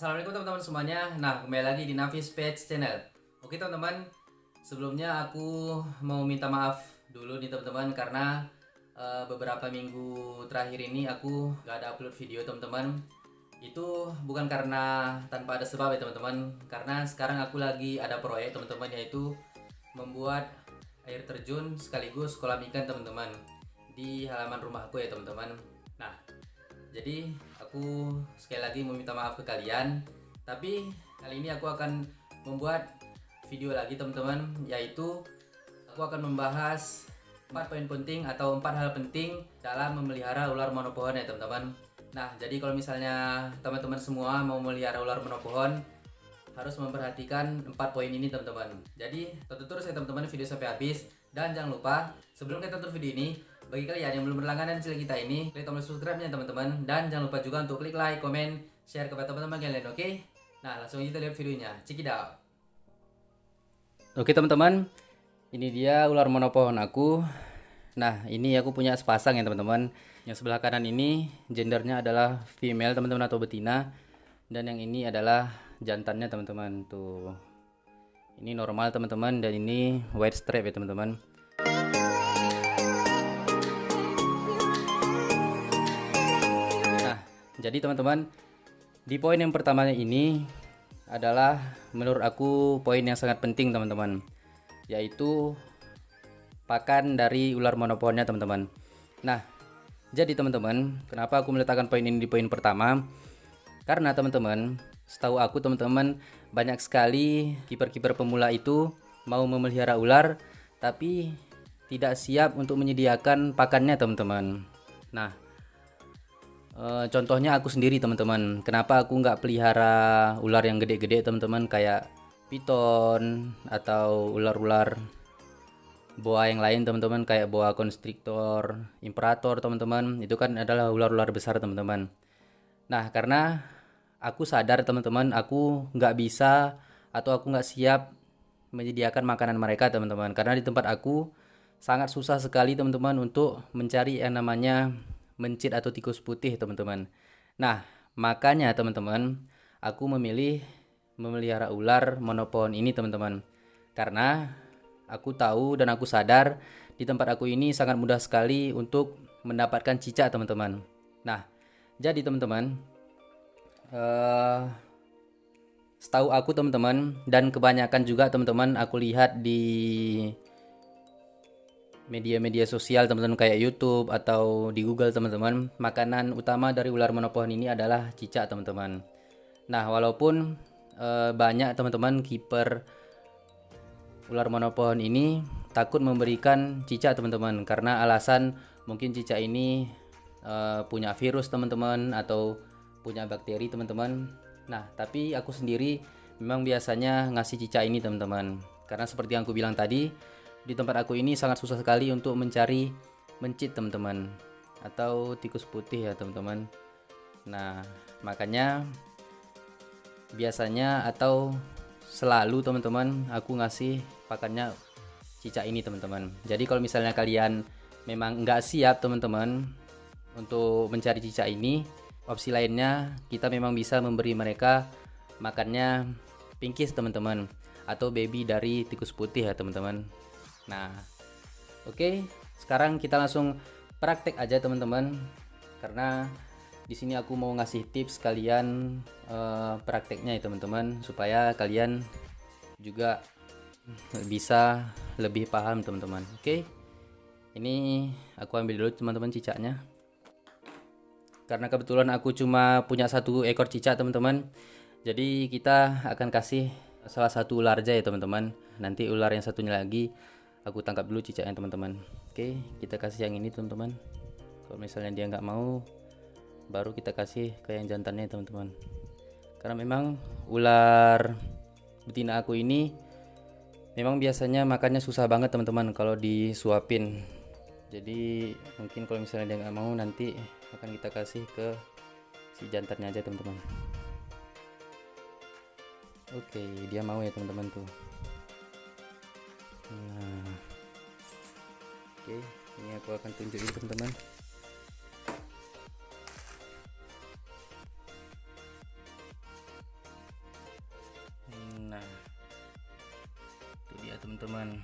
Assalamualaikum teman-teman semuanya. Nah, kembali lagi di Navis Page Channel. Oke teman-teman, sebelumnya aku mau minta maaf dulu nih teman-teman karena beberapa minggu terakhir ini aku gak ada upload video teman-teman. Itu bukan karena tanpa ada sebab ya teman-teman, karena sekarang aku lagi ada proyek teman-teman, yaitu membuat air terjun sekaligus kolam ikan teman-teman di halaman rumahku ya teman-teman. Nah, jadi aku sekali lagi meminta maaf ke kalian. Tapi kali ini aku akan membuat video lagi teman-teman, yaitu aku akan membahas 4 poin penting atau 4 hal penting dalam memelihara ular monopohon ya teman-teman. Nah, jadi kalau misalnya teman-teman semua mau memelihara ular monopohon, harus memperhatikan 4 poin ini teman-teman. Jadi tonton terus ya teman-teman video sampai habis. Dan jangan lupa, sebelum kita tonton video ini, bagi kalian yang belum berlangganan channel kita ini, klik tombol subscribe-nya teman-teman. Dan jangan lupa juga untuk klik like, komen, share kepada teman-teman kalian, oke? Nah, langsung kita lihat videonya. Check it out. Oke teman-teman, ini dia ular monopohon aku. Nah, ini aku punya sepasang ya teman-teman. Yang sebelah kanan ini gendernya adalah female teman-teman atau betina. Dan yang ini adalah jantannya teman-teman. Tuh, ini normal teman-teman, dan ini white stripe ya teman-teman. Nah, jadi teman-teman, di poin yang pertamanya ini adalah menurut aku poin yang sangat penting teman-teman, yaitu pakan dari ular monopohonnya teman-teman. Nah, jadi teman-teman, kenapa aku meletakkan poin ini di poin pertama? Karena teman-teman, setahu aku teman-teman, banyak sekali kiper-kiper pemula itu mau memelihara ular tapi tidak siap untuk menyediakan pakannya teman-teman. Nah, contohnya aku sendiri teman-teman. Kenapa aku nggak pelihara ular yang gede-gede teman-teman, kayak piton atau ular-ular boa yang lain teman-teman, kayak boa constrictor, imperator teman-teman. Itu kan adalah ular-ular besar teman-teman. Nah, karena aku sadar teman-teman, aku nggak bisa atau aku nggak siap menyediakan makanan mereka teman-teman, karena di tempat aku sangat susah sekali teman-teman untuk mencari yang namanya mencit atau tikus putih teman-teman. Nah, makanya teman-teman, aku memilih memelihara ular monopohon ini teman-teman, karena aku tahu dan aku sadar di tempat aku ini sangat mudah sekali untuk mendapatkan cicak teman-teman. Nah, jadi teman-teman, setahu aku teman-teman, dan kebanyakan juga teman-teman aku lihat di media-media sosial teman-teman, kayak YouTube atau di Google teman-teman, makanan utama dari ular monopohon ini adalah cicak teman-teman. Nah, walaupun banyak teman-teman kiper ular monopohon ini takut memberikan cicak teman-teman, karena alasan mungkin cicak ini punya virus teman-teman atau punya bakteri teman-teman. Nah, tapi aku sendiri memang biasanya ngasih cicak ini teman-teman, karena seperti yang aku bilang tadi, di tempat aku ini sangat susah sekali untuk mencari mencit teman-teman atau tikus putih ya teman-teman. Nah, makanya biasanya atau selalu teman-teman aku ngasih pakannya cicak ini teman-teman. Jadi kalau misalnya kalian memang nggak siap teman-teman untuk mencari cicak ini, opsi lainnya kita memang bisa memberi mereka makannya pinkis teman-teman, atau baby dari tikus putih ya teman-teman. Nah, oke, sekarang kita langsung praktek aja teman-teman, karena di sini aku mau ngasih tips kalian prakteknya ya teman-teman, supaya kalian juga bisa lebih paham teman-teman. Oke, ini aku ambil dulu teman-teman cicaknya, karena kebetulan aku cuma punya satu ekor cicak teman-teman. Jadi kita akan kasih salah satu ular aja ya teman-teman. Nanti ular yang satunya lagi aku tangkap dulu cicaknya teman-teman. Oke, kita kasih yang ini teman-teman. Kalau misalnya dia nggak mau, baru kita kasih ke yang jantannya teman-teman. Karena memang ular betina aku ini memang biasanya makannya susah banget teman-teman kalau disuapin. Jadi mungkin kalau misalnya dia nggak mau, nanti akan kita kasih ke si jantannya aja teman-teman. Oke, dia mau ya teman-teman tuh. Nah, oke, ini aku akan tunjukin teman-teman. teman-teman,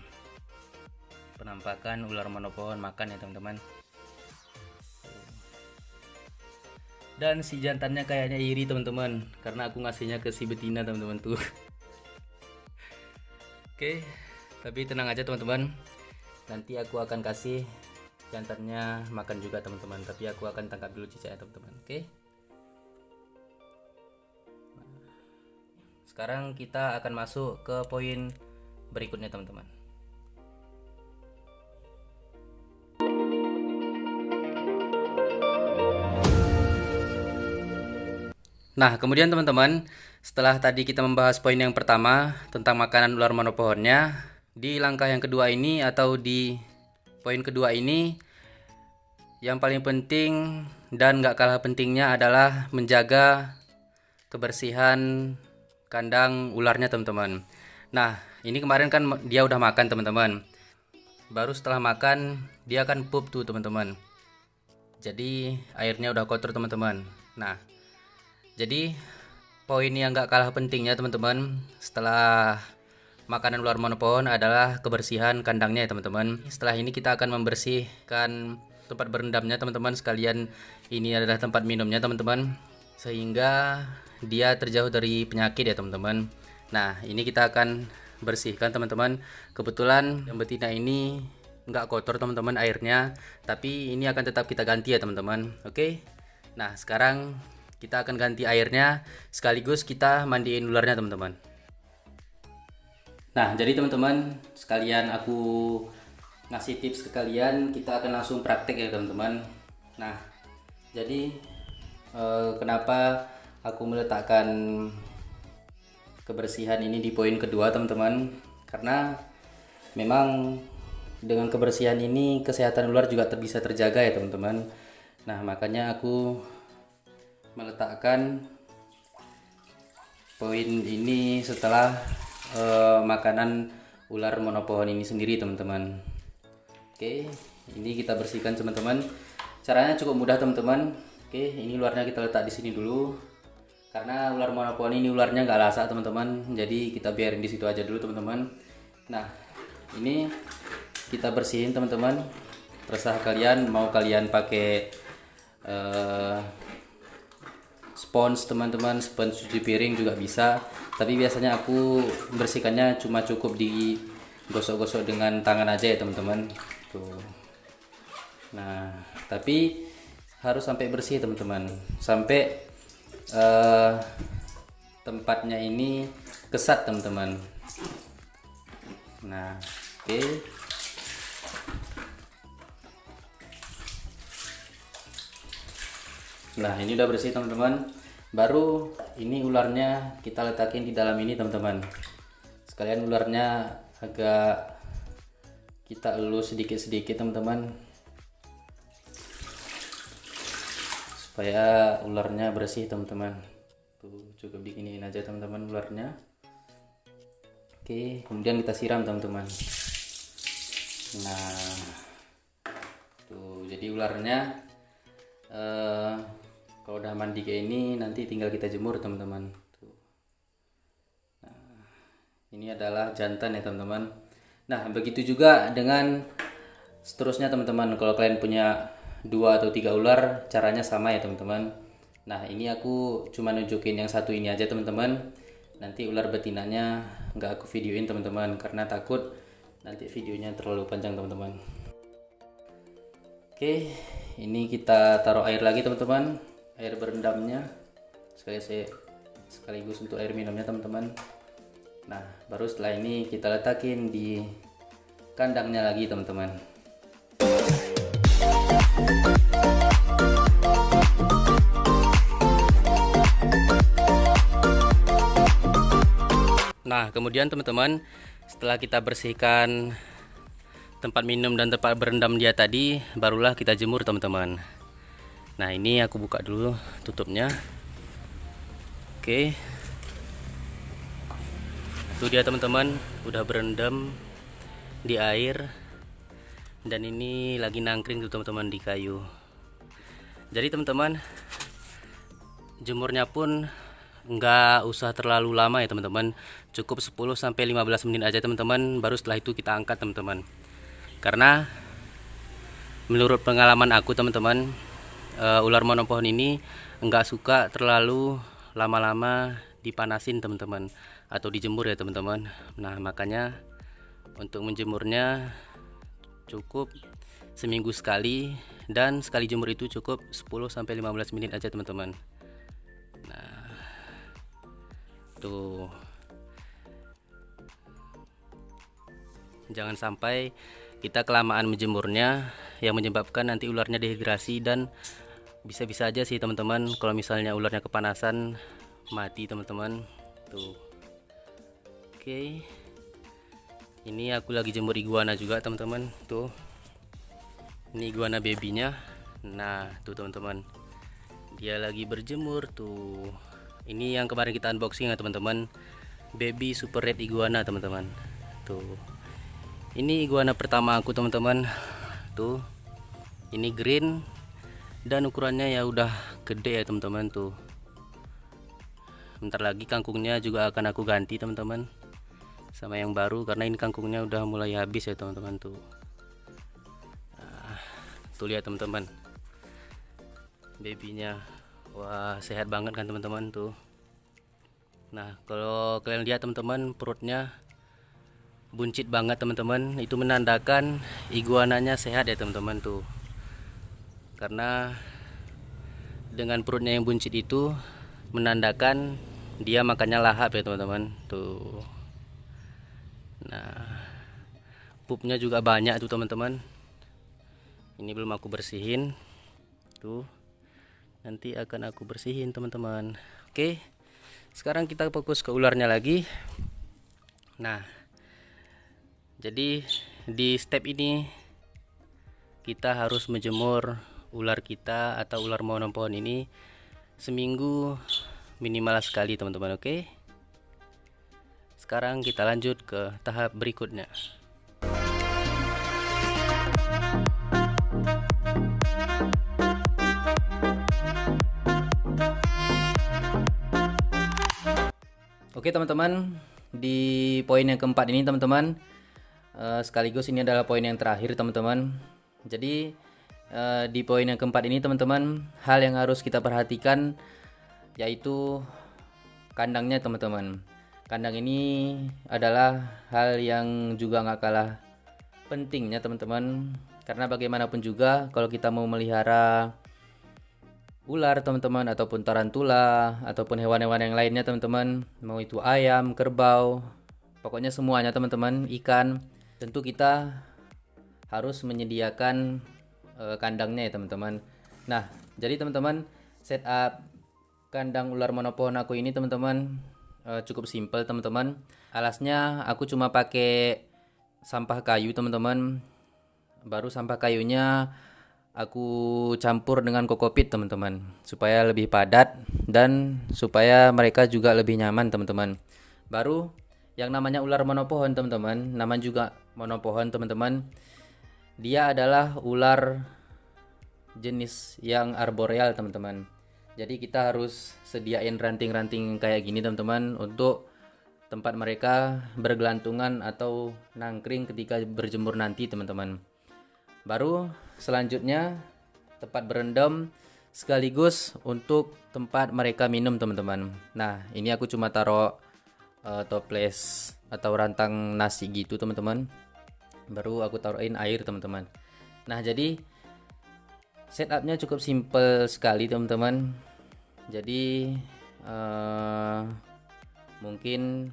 penampakan ular monopohon makan ya teman-teman. Dan si jantannya kayaknya iri teman-teman, karena aku ngasihnya ke si betina teman-teman tuh. Oke, tapi tenang aja teman-teman, nanti aku akan kasih jantannya makan juga teman-teman, tapi aku akan tangkap dulu cicaknya teman-teman. Oke, sekarang kita akan masuk ke poin berikutnya teman-teman. Nah, kemudian teman-teman, setelah tadi kita membahas poin yang pertama tentang makanan ular monopohonnya, di langkah yang kedua ini atau di poin kedua ini, yang paling penting dan gak kalah pentingnya adalah menjaga kebersihan kandang ularnya teman-teman. Nah, ini kemarin kan dia udah makan teman-teman. Baru setelah makan dia akan pup tuh teman-teman. Jadi airnya udah kotor teman-teman. Nah, jadi poin yang gak kalah pentingnya teman-teman setelah makanan ular monopohon adalah kebersihan kandangnya ya teman-teman. Setelah ini kita akan membersihkan tempat berendamnya teman-teman, sekalian ini adalah tempat minumnya teman-teman, sehingga dia terjauh dari penyakit ya teman-teman. Nah, ini kita akan bersihkan teman-teman. Kebetulan yang betina ini nggak kotor teman-teman airnya, tapi ini akan tetap kita ganti ya teman-teman. Oke. Nah, sekarang kita akan ganti airnya sekaligus kita mandiin ularnya teman-teman. Nah, jadi teman-teman sekalian aku ngasih tips ke kalian, kita akan langsung praktek ya teman-teman. Nah, jadi kenapa aku meletakkan kebersihan ini di poin kedua teman-teman, karena memang dengan kebersihan ini kesehatan ular juga bisa terjaga ya teman-teman. Nah, makanya aku meletakkan poin ini setelah makanan ular monopohon ini sendiri teman-teman. Oke, ini kita bersihkan teman-teman. Caranya cukup mudah teman-teman. Oke, ini ularnya kita letak di sini dulu. Karena ular monopohon ini ularnya nggak lasak teman-teman, jadi kita biarin di situ aja dulu teman-teman. Nah, ini kita bersihin teman-teman. Terserah kalian, mau kalian pakai spons teman-teman, spons cuci piring juga bisa. Tapi biasanya aku bersihkannya cuma cukup digosok-gosok dengan tangan aja ya teman-teman. Tuh. Nah, tapi harus sampai bersih teman-teman, sampai tempatnya ini kesat teman-teman. Nah, oke. Nah, ini udah bersih teman-teman. Baru ini ularnya kita letakin di dalam ini teman-teman. Sekalian ularnya agak kita elus sedikit-sedikit teman-teman, supaya ularnya bersih teman-teman. Tuh, cukup diginiin aja teman-teman ularnya. Oke, kemudian kita siram teman-teman. Nah, tuh, jadi ularnya kalau udah mandi kayak ini nanti tinggal kita jemur teman-teman. Tuh. Nah, ini adalah jantan ya teman-teman. Nah, begitu juga dengan seterusnya teman-teman. Kalau kalian punya 2 atau 3 ular, caranya sama ya teman-teman. Nah, ini aku cuma nunjukin yang satu ini aja teman-teman. Nanti ular betinanya nggak aku videoin teman-teman, karena takut nanti videonya terlalu panjang teman-teman. Oke, ini kita taruh air lagi teman-teman, air berendamnya sekaligus untuk air minumnya teman-teman. Nah, baru setelah ini kita letakin di kandangnya lagi teman-teman. Nah, kemudian teman-teman, setelah kita bersihkan tempat minum dan tempat berendam dia tadi, barulah kita jemur teman-teman. Nah, ini aku buka dulu tutupnya. Oke, itu dia teman-teman, udah berendam di air, dan ini lagi nangkring tuh teman-teman di kayu. Jadi teman-teman, jemurnya pun nggak usah terlalu lama ya teman-teman. Cukup 10 sampai 15 menit aja teman-teman, baru setelah itu kita angkat teman-teman. Karena menurut pengalaman aku teman-teman, ular monopohon ini nggak suka terlalu lama-lama dipanasin teman-teman, atau dijemur ya teman-teman. Nah makanya untuk menjemurnya cukup seminggu sekali, dan sekali jemur itu cukup 10 sampai 15 menit aja teman-teman. Tuh, jangan sampai kita kelamaan menjemurnya yang menyebabkan nanti ularnya dehidrasi, dan bisa-bisa aja sih teman-teman kalau misalnya ularnya kepanasan mati teman-teman. Tuh. Oke. Ini aku lagi jemur iguana juga teman-teman. Tuh. Ini iguana babynya. Nah, tuh teman-teman. Dia lagi berjemur tuh. Ini yang kemarin kita unboxing ya teman-teman. Baby super red iguana teman-teman. Tuh. Ini iguana pertama aku teman-teman. Tuh. Ini green dan ukurannya ya udah gede ya teman-teman tuh. Bentar lagi kangkungnya juga akan aku ganti teman-teman sama yang baru, karena ini kangkungnya udah mulai habis ya teman-teman tuh. Tuh lihat teman-teman, babynya, wah sehat banget kan teman-teman tuh. Nah kalau kalian lihat teman-teman, perutnya buncit banget teman-teman, itu menandakan iguananya sehat ya teman-teman tuh. Karena dengan perutnya yang buncit itu menandakan dia makannya lahap ya teman-teman tuh. Nah pupnya juga banyak tuh teman-teman. Ini belum aku bersihin tuh, nanti akan aku bersihin teman-teman. Oke, sekarang kita fokus ke ularnya lagi. Nah jadi di step ini kita harus menjemur ular kita atau ular monopohon ini seminggu minimal sekali teman-teman. Oke, sekarang kita lanjut ke tahap berikutnya. Oke teman-teman, di poin yang keempat ini teman-teman, sekaligus ini adalah poin yang terakhir teman-teman. Jadi di poin yang keempat ini teman-teman, hal yang harus kita perhatikan yaitu kandangnya teman-teman. Kandang ini adalah hal yang juga nggak kalah pentingnya teman-teman, karena bagaimanapun juga kalau kita mau melihara ular teman-teman, ataupun tarantula, ataupun hewan-hewan yang lainnya teman-teman, mau itu ayam, kerbau, pokoknya semuanya teman-teman, ikan, tentu kita harus menyediakan kandangnya ya teman-teman. Nah jadi teman-teman, setup kandang ular monopohon aku ini teman-teman cukup simple teman-teman. Alasnya aku cuma pakai sampah kayu teman-teman. Baru sampah kayunya aku campur dengan kokopit teman-teman, supaya lebih padat dan supaya mereka juga lebih nyaman teman-teman. Baru yang namanya ular monopohon teman-teman, nama juga monopohon teman-teman, dia adalah ular jenis yang arboreal teman-teman. Jadi kita harus sediain ranting-ranting kayak gini teman-teman untuk tempat mereka bergelantungan atau nangkring ketika berjemur nanti teman-teman. Baru selanjutnya tempat berendam sekaligus untuk tempat mereka minum teman-teman. Nah ini aku cuma taruh toples atau rantang nasi gitu teman-teman. Baru aku taruhin air teman-teman. Nah jadi setupnya cukup simple sekali teman-teman. Jadi mungkin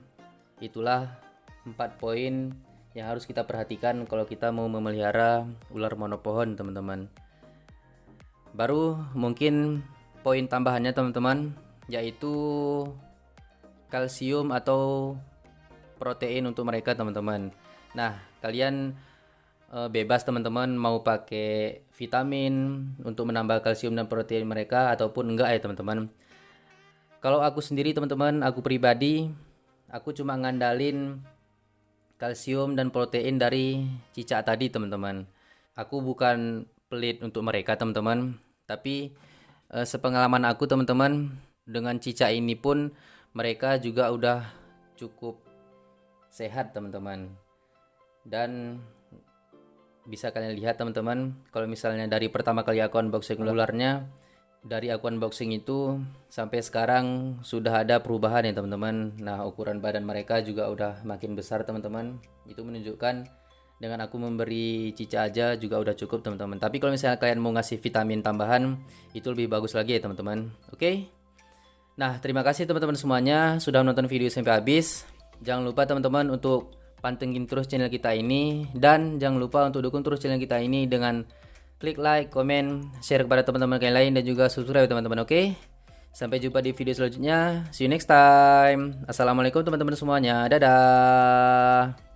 itulah 4 poin yang harus kita perhatikan kalau kita mau memelihara ular monopohon teman-teman. Baru mungkin poin tambahannya teman-teman, yaitu kalsium atau protein untuk mereka teman-teman. Nah kalian bebas teman-teman mau pakai vitamin untuk menambah kalsium dan protein mereka ataupun enggak ya teman-teman. Kalau aku sendiri teman-teman, aku pribadi, aku cuma ngandalin kalsium dan protein dari cicak tadi teman-teman. Aku bukan pelit untuk mereka teman-teman, tapi sepengalaman aku teman-teman, dengan cicak ini pun mereka juga udah cukup sehat teman-teman. Dan bisa kalian lihat teman-teman, kalau misalnya dari pertama kali aku unboxing ularnya, dari aku unboxing itu sampai sekarang sudah ada perubahan ya teman-teman. Nah, ukuran badan mereka juga udah makin besar teman-teman. Itu menunjukkan dengan aku memberi cica aja juga udah cukup teman-teman. Tapi kalau misalnya kalian mau ngasih vitamin tambahan, itu lebih bagus lagi ya teman-teman. Oke. Nah, terima kasih teman-teman semuanya sudah menonton video sampai habis. Jangan lupa teman-teman untuk pantengin terus channel kita ini, dan jangan lupa untuk dukung terus channel kita ini dengan klik like, komen, share kepada teman-teman kalian lain, dan juga subscribe teman-teman. Oke. Sampai jumpa di video selanjutnya. See you next time. Assalamualaikum teman-teman semuanya. Dadah.